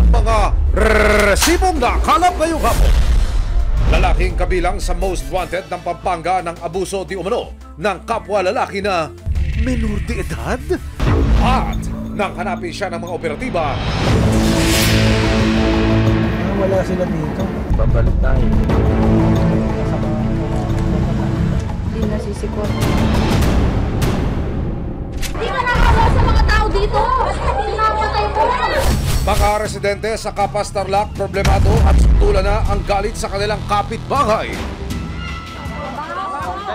ang mga resibong nakalap ngayong hapon. Lalaking kabilang sa most wanted ng Pampanga ng abuso di umano ng kapwa lalaki na menor de edad. At nang hanapin siya ng mga operatiba, wala sila dito. Babalik tayo. Hindi nasisikot. Hindi ka nakawa sa mga tao dito! Pinapatay mo! mga residente sa Kapas Tarlac problemado at tulan na ang galit sa kanilang kapitbahay.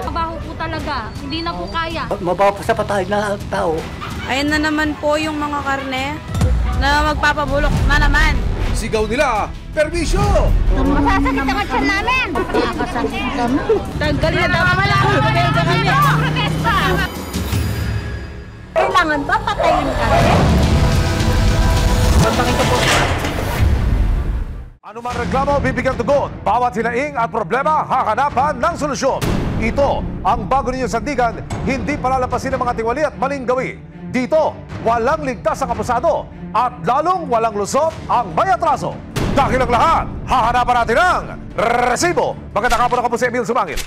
Mabaho po talaga. Hindi na po kaya. Mabaho pa sa patay na tao. Ayan na naman po yung mga karne na magpapabulok na naman. Sigaw nila, permisyo! Masasakit ang tiyan namin! Nakakasakit kami. Tanggalin na daw wala. Pabelga kami. Protesta! Kailangan ba patayin kami? Ano man reklamo, bibigyan tugon. Bawat hinaing at problema, hahanapan ng solusyon. Ito ang bago ninyong sandigan, hindi palalampasin ng mga tiwali at maling gawi. Dito, walang ligtas ang apusado at lalong walang lusot ang may atraso. Dahil ang lahat, hahanapan natin ng resibo. Magandang hapon, ako po si Emil Sumangil.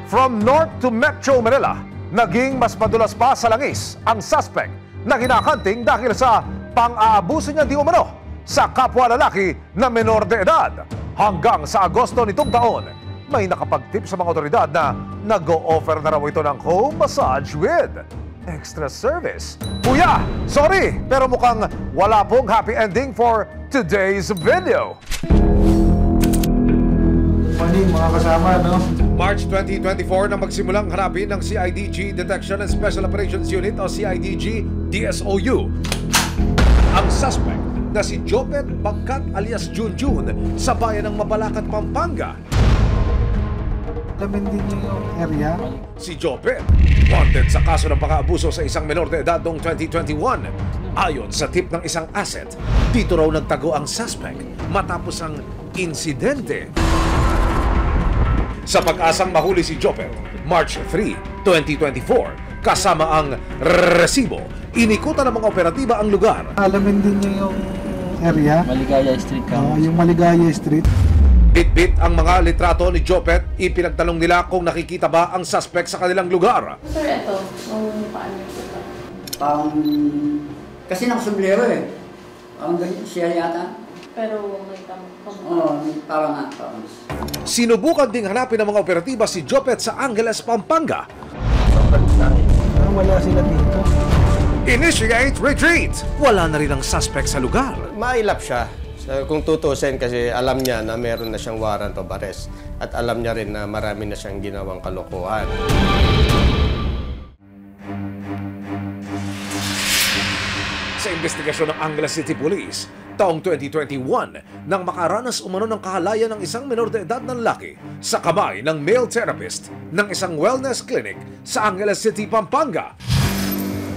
From North to Metro Manila, naging mas madulas pa sa langis ang suspect na hinakanting dahil sa pang-aabuso niya di umano sa kapwa lalaki na menor de edad. Hanggang sa Agosto nitong taon, may nakapag-tip sa mga otoridad na nag-o-offer na raw ito ng home massage with extra service. Kuya, sorry, pero mukhang wala pong happy ending for today's video. Morning mga kasama, no? March 2024 na magsimulang harapin ng CIDG Detection and Special Operations Unit o CIDG DSOU ang suspect na si Jopet Bagkat alias Junjun sa bayan ng Mabalacat, Pampanga. Alamin din niyo yung area. Si Jopet, wanted sa kaso ng pang-aabuso sa isang menor de edad noong 2021. Ayon sa tip ng isang asset, dito raw nagtago ang suspect matapos ang insidente. Sa pag-asang mahuli si Jopet, March 3, 2024, kasama ang resibo, inikutan ng mga operatiba ang lugar. Alamin din niyo yung area. Maligaya Street ka. Yung Maligaya Street. Bit-bit ang mga litrato ni Jopet, ipinagtanong nila kung nakikita ba ang suspect sa kanilang lugar. Sir, ito. Paano ito? Kasi nakasumblero eh. Ang siya yata. Pero may tamang. Oo, parang nga. Sinubukan ding hanapin ng mga operatiba si Jopet sa Angeles, Pampanga. Babalik tayo. Wala sila dito. Initiate retreat! Wala na rin ang suspect sa lugar. Mailap siya. So, kung tutusin kasi alam niya na meron na siyang warrant of arrest at alam niya rin na marami na siyang ginawang kalokohan. Sa investigasyon ng Angeles City Police, taong 2021, nang makaranas umano ng kahalayan ng isang menor de edad na lalaki sa kamay ng male therapist ng isang wellness clinic sa Angeles City, Pampanga.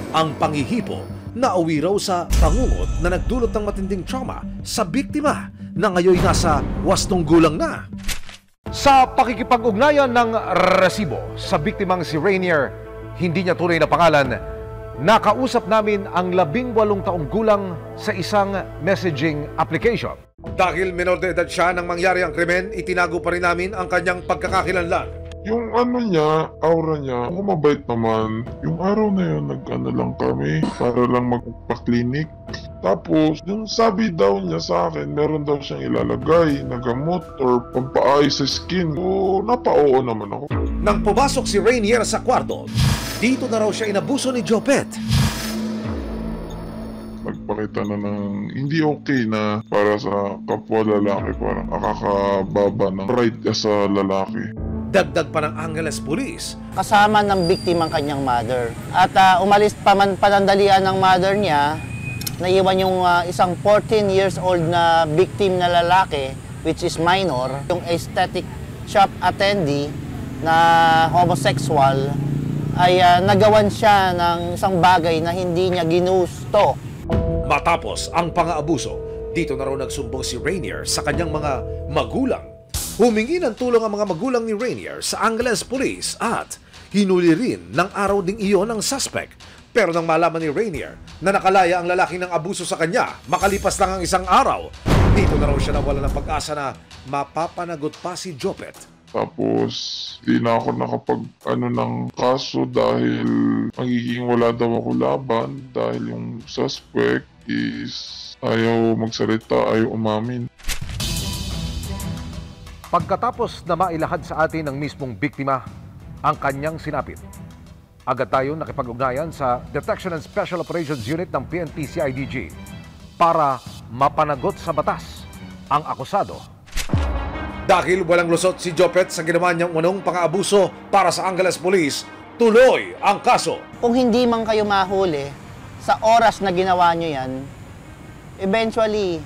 Ang panghihipo na uwi raw sa pangungot na nagdulot ng matinding trauma sa biktima na ngayon nasa 8 gulang na. Sa pakikipag-ugnayan ng resibo sa biktimang si Rainier, hindi niya tunay na pangalan, nakausap namin ang 18 taong gulang sa isang messaging application. Dahil menor de edad siya nang mangyari ang krimen, itinago pa rin namin ang kanyang pagkakakilanlan. Yung ano niya, aura niya, ako mabait naman. Yung araw na yun, nag-ano lang kami para lang magpa-clinic. Tapos, yung sabi daw niya sa akin, meron daw siyang ilalagay na gamot or pampaayos sa skin. So, napa-oo naman ako. Nang pumasok si Rainier sa kwarto, dito na raw siya inabuso ni Jopet. Nagpakita na ng hindi okay na para sa kapwa lalaki, parang akakababa ng right sa lalaki. Dagdag pa ng Angeles Police. Kasama ng biktima ang kanyang mother. At umalis pa man panandalian ng mother niya, naiwan yung isang 14 years old na victim na lalaki, which is minor, yung aesthetic shop attendee na homosexual, ay nagawan siya ng isang bagay na hindi niya ginusto. Matapos ang pang-aabuso, dito na raw nagsumbong si Rainier sa kanyang mga magulang. Humingi ng tulong ang mga magulang ni Rainier sa Angeles Police at hinuli rin ng araw ding iyon ng suspect. Pero nang malaman ni Rainier na nakalaya ang lalaki ng abuso sa kanya makalipas lang ang isang araw, dito na raw siya nawala ng pag-asa na mapapanagot pa si Jopet. Tapos, di na ako nakapag ng kaso dahil magiging wala daw ako laban dahil yung suspect is ayaw magsalita, ayaw umamin. Pagkatapos na mailahad sa atin ng mismong biktima ang kanyang sinapit, agad tayo nakipag-ugnayan sa Detection and Special Operations Unit ng PNP-CIDG para mapanagot sa batas ang akusado. Dahil walang lusot si Jopet sa ginawa niyang unong pang-aabuso para sa Angeles Police, tuloy ang kaso. Kung hindi man kayo mahuli, sa oras na ginawa nyo yan, eventually,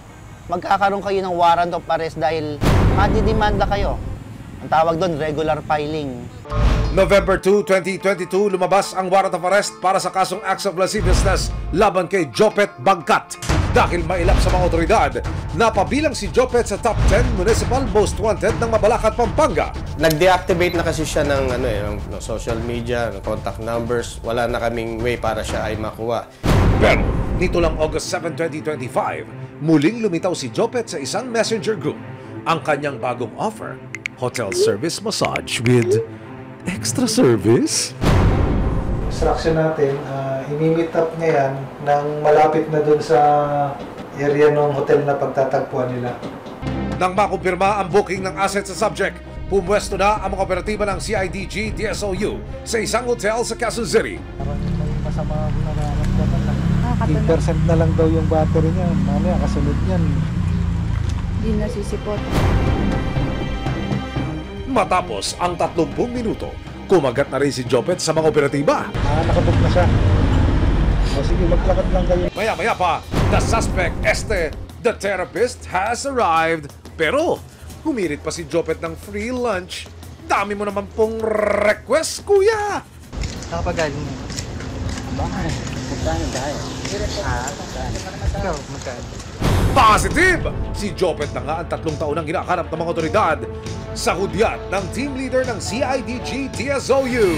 magkakaroon kayo ng warrant of arrest dahil madidemanda kayo. Ang tawag doon, regular filing. November 2, 2022, lumabas ang warrant of arrest para sa kasong acts of lasciviousness laban kay Jopet Bagkat. Dahil mailap sa mga otoridad, napabilang si Jopet sa top 10 municipal most wanted ng Mabalacat, Pampanga. Nag-deactivate na kasi siya ng, ng social media, ng contact numbers. Wala na kaming way para siya ay makuha. Pero nito lang August 7, 2025, muling lumitaw si Jopet sa isang messenger group. Ang kanyang bagong offer, hotel service massage with extra service. Instruction natin, imi-meet up niya yan nang malapit na dun sa area ng hotel na pagtatagpuan nila. Nang makumpirma ang booking ng asset sa subject, pumwesto na ang mga operatiba ng CIDG DSOU sa isang hotel sa Quezon City. Parang may masama nararamdaman lang. 10% na lang daw yung battery niya. Mamaya kasunod niyan. Hindi nasisipot. Matapos ang 30 minuto, kumagat na rin si Jopet sa mga operatiba. Nakabook na siya. O sige, maglakad lang kayo. Maya-maya pa, the suspect, the therapist, has arrived. Pero, humirit pa si Jopet ng free lunch. Dami mo naman pong request, kuya! Nakapagaling mo. Bakit? Magkano tayo? Ikaw, magkano? Positive! Si Jopet na nga ang 3 taon ang ginakanap ng mga otoridad sa hudyat ng team leader ng CIDG DSOU.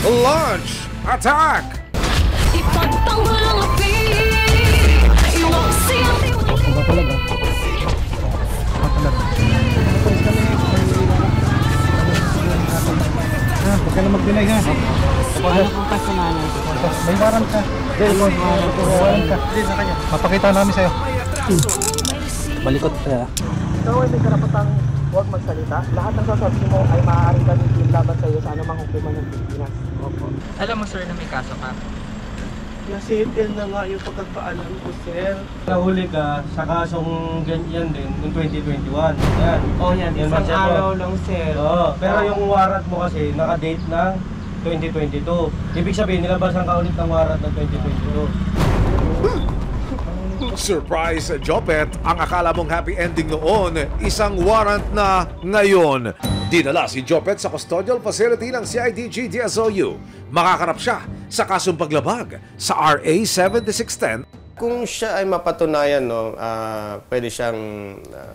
Launch Attack! Ipagtanggol ang api. Iwag siyang Huwag ka na mag-delay ha. Ano kung kasamanan? May warrant ka. May warrant ka. Mapakita namin sa'yo. Balikot ka. Ikaw ay may karapatang huwag magsalita. Lahat ng sasabihin mo ay maaaring gamitin laban sa iyo sa anumang hukuman ng Pilipinas. Opo. Alam mo sir na may kaso ka? Nasitil na nga yung pagkakaalam ko, sir. Nahuli ka sa kasong ganyan din noong 2021. Yan. Oh, yan. Isang araw lang, sir. Oo. Pero yung warrant mo kasi naka-date ng 2022. Ibig sabihin, nilabasan ka ulit ng warrant ng 2022. Surprise, Jopet! Ang akala mong happy ending noon, isang warrant na ngayon. Dinala si Jopet sa custodial facility ng CIDG DSOU. Makakarap siya sa kasong paglabag sa RA 7610. Kung siya ay mapatunayan, pwede siyang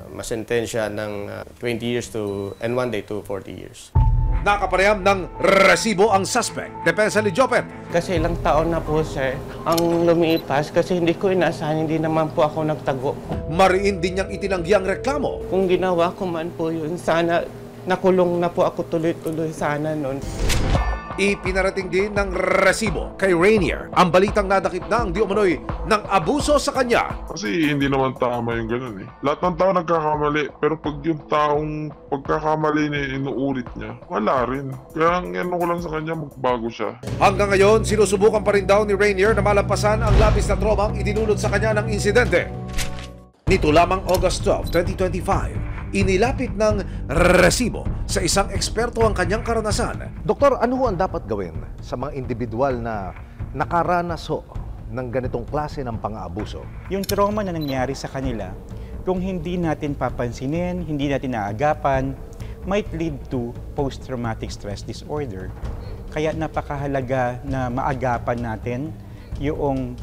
masentensya ng 20 years and 1 day to 40 years. Nakapareham ng resibo ang suspect. Depensa ni Jopet. Kasi ilang taon na po, sir, ang lumipas kasi hindi ko inaasahan, hindi naman po ako nagtago. Mariin din niyang itinanggi ang reklamo. Kung ginawa ko man po yun, sana nakulong na po ako tuloy-tuloy sana nun. Ipinarating din ng resibo kay Rainier ang balitang nadakip na ang di umano'y ng abuso sa kanya. Kasi hindi naman tama yung ganun eh. Lahat ng tao nagkakamali, pero pag yung taong pagkakamali niya inuulit niya, wala rin. Kaya ang ko lang sa kanya, magbago siya. Hanggang ngayon, sinusubukan pa rin daw ni Rainier na malampasan ang labis na trauma ang idinulot sa kanya ng insidente. Nito lamang August 12, 2025, inilapit ng resibo sa isang eksperto ang kanyang karanasan. Doktor, ano ho ang dapat gawin sa mga individual na nakaranas ho ng ganitong klase ng pang-aabuso? Yung trauma na nangyari sa kanila, kung hindi natin papansinin, hindi natin naagapan, might lead to post-traumatic stress disorder. Kaya napakahalaga na maagapan natin yung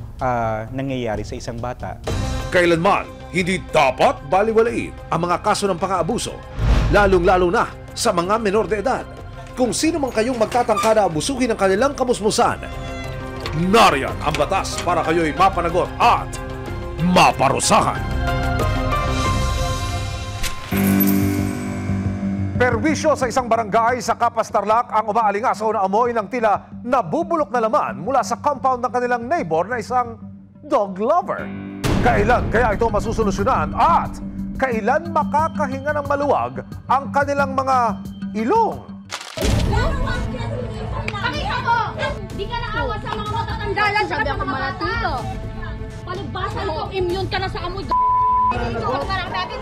nangyayari sa isang bata. Kailanman, hindi dapat baliwalain ang mga kaso ng pang-aabuso, lalong-lalo na sa mga menor de edad. Kung sino man kayong magtatangka na abusuhin ng kanilang kamusmusan, Nariyan ang batas para kayo'y mapanagot at maparusahan. Perwisyo sa isang barangay sa Capas Tarlac ang umaalingasaw na amoy ng tila nabubulok na laman mula sa compound ng kanilang neighbor na isang dog lover. Kailan kaya ito masusolusyonan at kailan makakahinga ng maluwag ang kanilang mga ilong? Pakita mo! Di ka naawa sa mga matatanda lang sabi ako malatito. Palibasa mo, immune ka na sa amoy.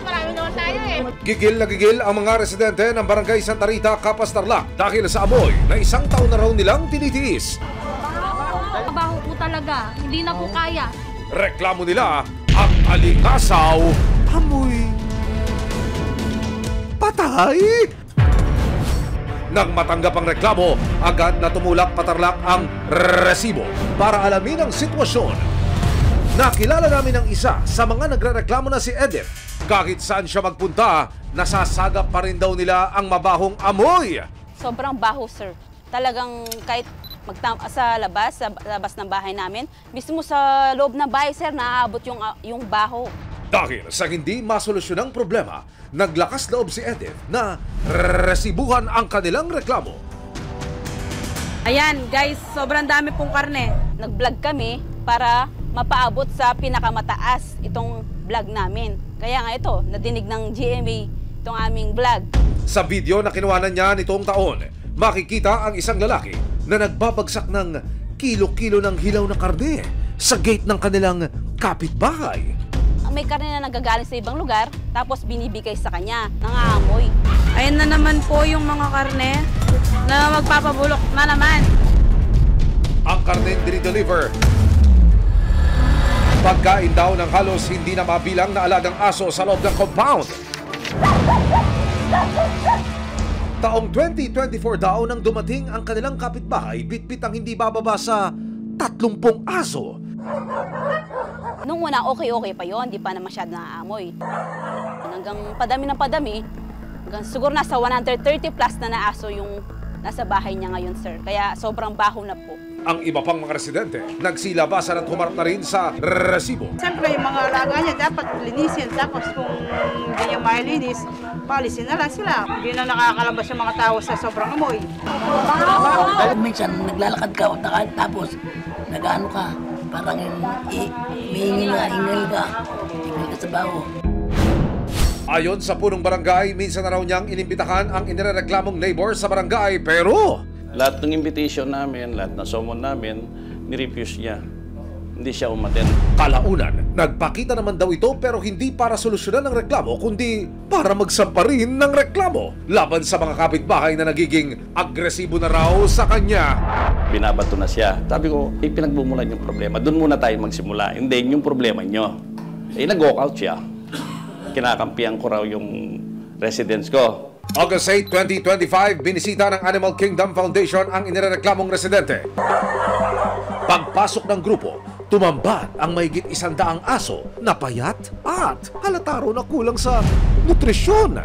Marami naman tayo eh. Gigil na gigil ang mga residente ng Barangay Santa Rita, Capas Tarlac dahil sa amoy na 1 taon na raw nilang tinitiis. Mabaho po talaga, hindi na po kaya. Reklamo nila ang alingasaw amoy patay. Nang matanggap ang reklamo, agad na tumulak patarlak ang resibo para alamin ang sitwasyon. Nakilala namin ang isa sa mga nagrereklamo na si Edith. Kahit saan siya magpunta, nasasagap pa rin daw nila ang mabahong amoy. Sobrang baho, sir. Talagang kahit sa labas ng bahay namin, mismo sa loob ng bahay, sir, naaabot yung baho. Dahil sa hindi masolusyon ang problema, naglakas loob si Edith na resibuhan ang kanilang reklamo. Ayan, guys, sobrang dami pong karne. Nag-vlog kami para mapaabot sa pinakamataas itong vlog namin. Kaya nga ito, nadinig ng GMA itong aming vlog. Sa video na kinuhanan niya nitong taon, makikita ang isang lalaki na nagbabagsak ng kilo-kilo ng hilaw na karne sa gate ng kanilang kapitbahay. May karne na nagagaling sa ibang lugar, tapos binibigay sa kanya, nangaamoy. Ayan na naman po yung mga karne na magpapabulok na naman. Ang karne dinideliver. Pagkain daw ng halos hindi na mabilang na alagang aso sa loob ng compound. Taong 2024 daw nang dumating ang kanilang kapitbahay, bitbit ang hindi bababa sa 30 aso. Nung una, okay pa yon, di pa na masyado naaamoy. Hanggang padami ng padami, hanggang siguro nasa 130 plus na aso yung nasa bahay niya ngayon, sir. Kaya sobrang baho na po. Ang iba pang mga residente, nagsilabasan at humarap na rin sa resibo. Siyempre, yung mga alaga niya dapat linisin. Tapos kung hindi niya mailinis, palisin na lang sila. Hindi na nakakalabas yung mga tao sa sobrang amoy. Minsan, naglalakad ka tapos nag-ano ka, parang hingal ka sa baho. Ayon sa punong barangay, minsan na raw niyang inimbitahan ang inirereklamong neighbor sa barangay, pero lahat ng invitation namin, lahat ng summon namin, nirefuse niya. Hindi siya umaten. Kalaunan, nagpakita naman daw ito pero hindi para solusyonan ng reklamo, kundi para magsampa rin ng reklamo laban sa mga kapitbahay na nagiging agresibo na raw sa kanya. Binabato na siya. Sabi ko, pinagmumulan yung problema. Doon muna tayo magsimula. Hindi yung problema nyo. Nag-walk out siya. Kinakampihan ko raw yung residents ko. August 8, 2025, binisita ng Animal Kingdom Foundation ang inireklamong residente. Pagpasok ng grupo, tumambad ang mahigit 100 aso na payat at halata raw na kulang sa nutrisyon.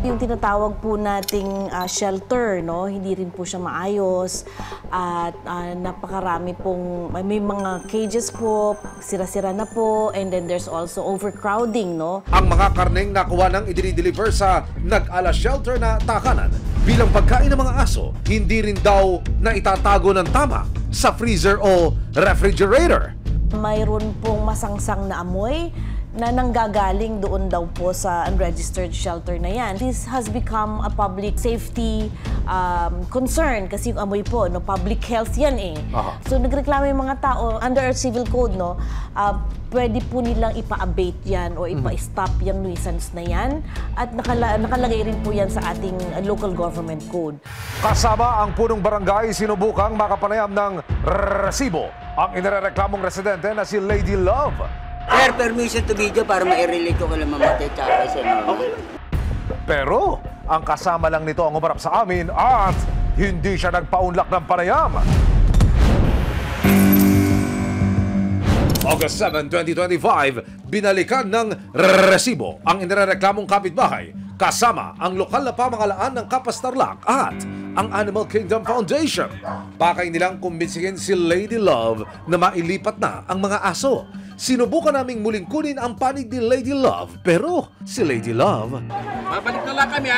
Yung tinatawag po nating shelter, no, hindi rin po siya maayos at napakarami pong, may mga cages po, sira-sira na po, and then there's also overcrowding, no. Ang mga karneng nakuha ng idinideliver sa nag-ala shelter na takanan bilang pagkain ng mga aso, hindi rin daw na itatago ng tama sa freezer o refrigerator. Mayroon pong masangsang na amoy na nanggagaling doon daw po sa unregistered shelter na yan. This has become a public safety concern kasi yung amoy po, no, public health yan eh. So nagreklamo yung mga tao, under our civil code, no, pwede po nilang ipa-abate yan o ipa-stop yung nuisance na yan at nakalagay rin po yan sa ating local government code. Kasama ang punong barangay, sinubukang makapanayam ng resibo ang inireklamong residente na si Lady Love. Sir, permission to video para ma-relate ko kay mamatay tsaka sa normal. Pero, ang kasama lang nito ang umarap sa amin at hindi siya nagpaunlak ng panayam. August 7, 2025, binalikan ng resibo ang inireklamong kapitbahay kasama ang lokal na pamahalaan ng Kapas Tarlac at ang Animal Kingdom Foundation. Pakay nilang kumbinsihin si Lady Love na mailipat na ang mga aso. Sinubukan naming muling kunin ang panig ni Lady Love, pero si Lady Love Babalik na lang kami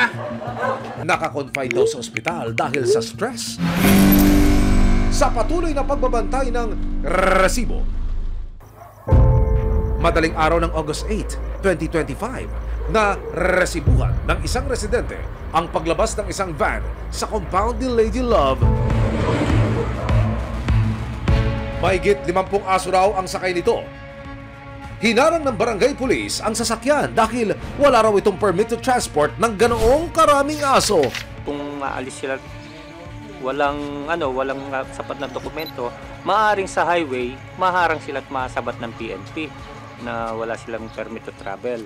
nakakonfine daw sa ospital dahil sa stress. Sa patuloy na pagbabantay ng resibo. Madaling araw ng August 8, 2025, na resibuhan ng isang residente ang paglabas ng isang van sa compound ni Lady Love. Mahigit 50 aso raw ang sakay nito. Hinarang ng barangay police ang sasakyan dahil wala raw itong permit to transport ng ganoong karaming aso. Kung maalis sila walang sapat na dokumento, maaaring sa highway maharang sila at masabat ng PNP na wala silang permit to travel.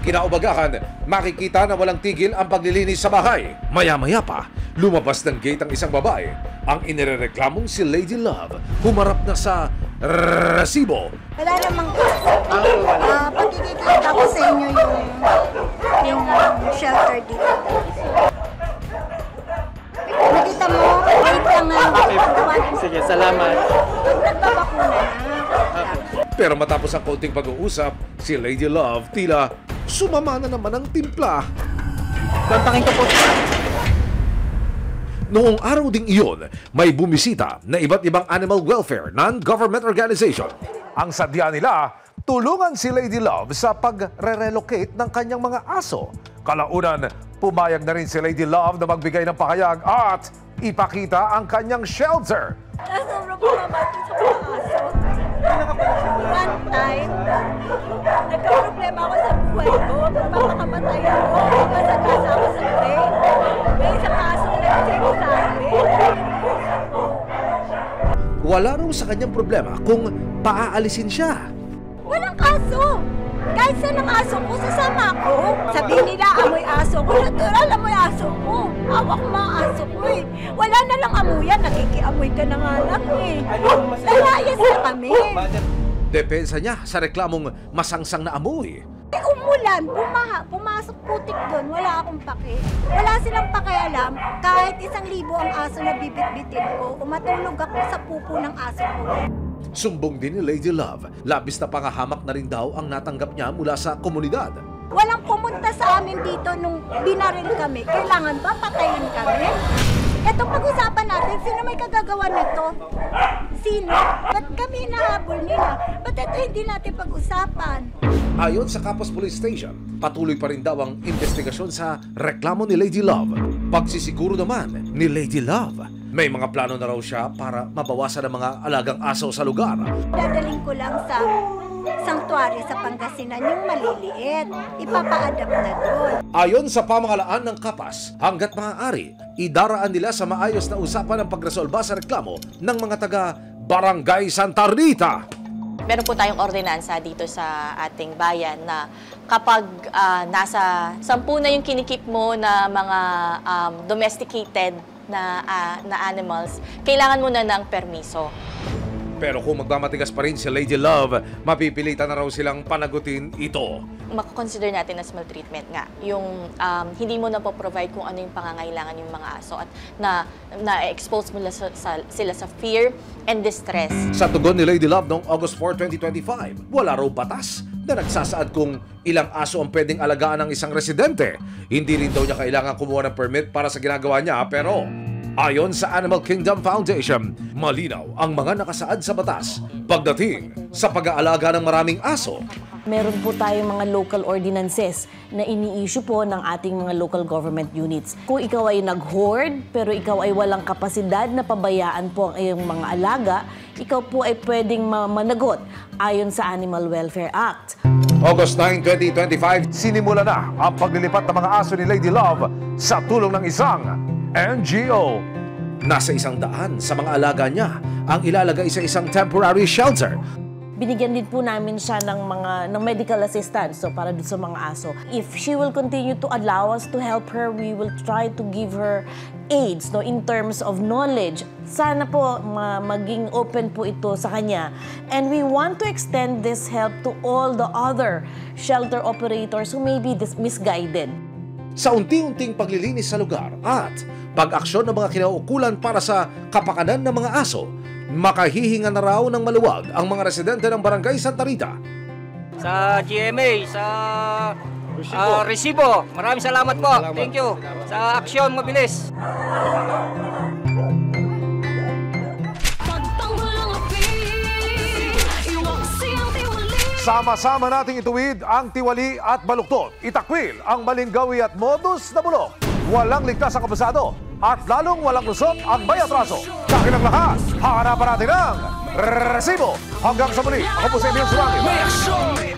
Kinaubagahan, makikita na walang tigil ang paglilinis sa bahay. Maya-maya pa, lumabas ng gate ang isang babae. Ang inirereklamong si Lady Love, humarap na sa resibo. Wala namang kaso. Pagkikita ko sa inyo yung shelter dito. Nakita mo, wait lang na. Sige, salamat. Nagbabakuna na. Pero matapos ang konting pag-uusap, si Lady Love tila sumama na naman ang timpla. Kontakin ko po. Noong araw ding iyon, may bumisita na iba't ibang animal welfare non-government organization. Ang sadya nila, tulungan si Lady Love sa pag-relocate ng kanyang mga aso. Kalaunan, pumayag na rin si Lady Love na magbigay ng pahayag at ipakita ang kanyang shelter. Sobrang pumabati sa mga aso. One time, nagka-problema ako sa buhay ko. Magpapakamatay ako. Masagasa ako sa train. May isang aso na nag-save sa akin. Wala raw sa kanyang problema kung paaalisin siya. Walang aso. Kahit saan ang aso ko, sasama ko. Sabihin nila, amoy aso ko. Natural, amoy aso ko. Hawak mo ang aso ko eh. Wala na lang amoyan, nakikiamoy ka na nga lang eh. Lalayas na kami. Depensa niya sa reklamong masangsang na amoy. Umulan, pumasok putik doon, wala akong pake. Wala silang pakialam, kahit 1,000 ang aso na bibit-bitin ko, umatulog ako sa pupo ng aso ko. Sumbong din ni Lady Love, labis na pangahamak na rin daw ang natanggap niya mula sa komunidad. Walang pumunta sa amin dito nung binaril kami. Kailangan ba patayin kami? Etong pag-usapan natin, sino may kagagawa nito? Sino? Ba't kami nahabol nila? Ba't ito hindi natin pag-usapan? Ayon sa Kapas Police Station, patuloy pa rin daw ang investigasyon sa reklamo ni Lady Love. Pagsisiguro naman ni Lady Love, may mga plano na raw siya para mabawasan ang mga alagang aso sa lugar. Dadaling ko lang sa sanctuary sa Pangasinan yung maliliit. Ipapa-adapt na doon. Ayon sa pamahalaan ng Kapas, hanggat maaari, idaraan nila sa maayos na usapan ang pagresolba sa reklamo ng mga taga Barangay Santa Rita. Meron po tayong ordinansa dito sa ating bayan na kapag nasa 10 na yung kinikip mo na mga domesticated na animals, kailangan mo na ng permiso. Pero kung magmamatigas pa rin si Lady Love, mapipilitan na raw silang panagutin ito. Makakonsider natin as maltreatment nga. Yung hindi mo na po-provide kung ano yung pangangailangan yung mga aso at na-expose mo sila sa fear and distress. Sa tugon ni Lady Love noong August 4, 2025, wala raw batas na nagsasaad kung ilang aso ang pwedeng alagaan ng isang residente. Hindi rin daw niya kailangan kumuha ng permit para sa ginagawa niya, pero ayon sa Animal Kingdom Foundation, malinaw ang mga nakasaad sa batas pagdating sa pag-aalaga ng maraming aso. Meron po tayong mga local ordinances na ini-issue po ng ating mga local government units. Kung ikaw ay nag-hoard, pero ikaw ay walang kapasidad na pabayaan po ang iyong mga alaga, ikaw po ay pwedeng managot ayon sa Animal Welfare Act. August 9, 2025, sinimula na ang paglilipat ng mga aso ni Lady Love sa tulong ng isang NGO. Nasa 100 sa mga alaga niya ang ilalagay sa isang temporary shelter. Binigyan din po namin siya ng medical assistance para dun sa mga aso. If she will continue to allow us to help her, we will try to give her aids in terms of knowledge. Sana po maging open po ito sa kanya. And we want to extend this help to all the other shelter operators who may be misguided. sa unti-unting paglilinis sa lugar at pag-aksyon ng mga kinauukulan para sa kapakanan ng mga aso, makahihinga na raw ng maluwag ang mga residente ng Barangay Santa Rita. Sa GMA, sa resibo. Maraming salamat po. Thank you. Sa aksyon mabilis. Sama-sama nating ituwid ang tiwali at baluktot. Itakwil ang maling gawi at modus na bulok. Walang ligtas ang kabusado at lalong walang lusot ang may atraso. Kakilang lahat, hahanapan natin ang resibo. Hanggang sa muli, ako po si Emil Surangin.